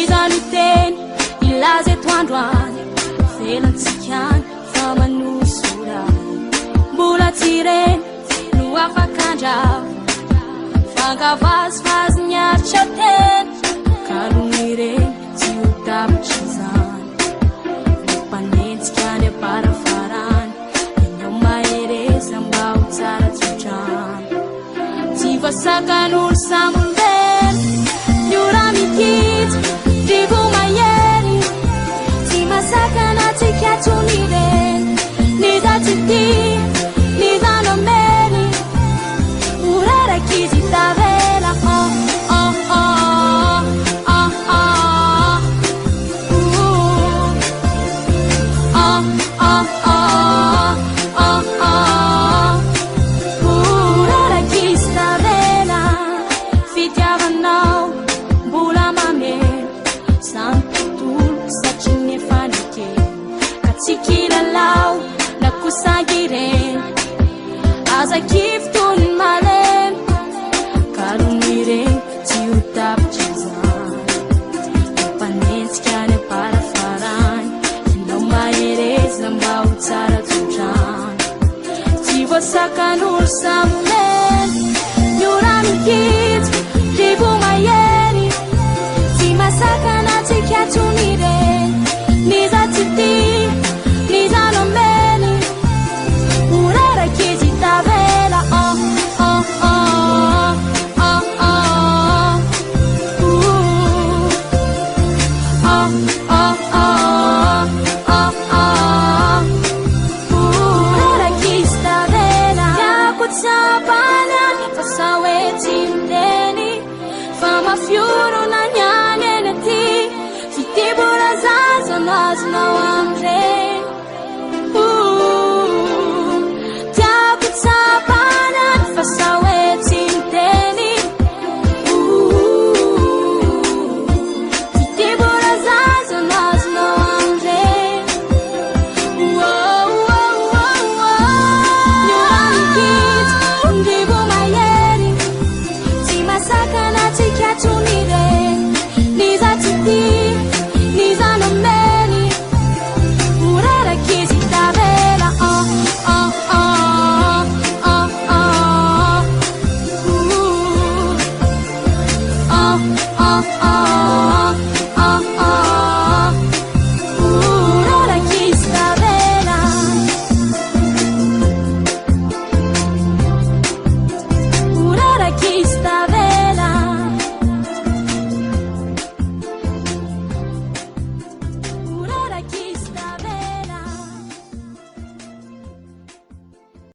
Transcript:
Nizanuten ilaze twandwan felan tsikan famanosura Bula tiren nuafa kanja Fangavaz faz nyachaten Kalumire tiutab chizan Panets kane para faran No maere sambau tsara tsuchan Tiva sakanul samulben Nyurami kit Dibu mayeri Tima sakana tikatuniren Nida titi Nida no meri Urara kizi tavela Oh oh oh Oh oh Oh oh oh Oh oh Urara kizi tavela Fitiava now Bula mame Santutul Sachine fanike Katsikila lau Nakusagiren Aza kiftun malem Kalumiren Tiutap chizan Panets kane para faran No maere zambau tsara tujan Tivo sakanul samulen Nyurami kit Dibu mayeri Tima sakana tikatuniren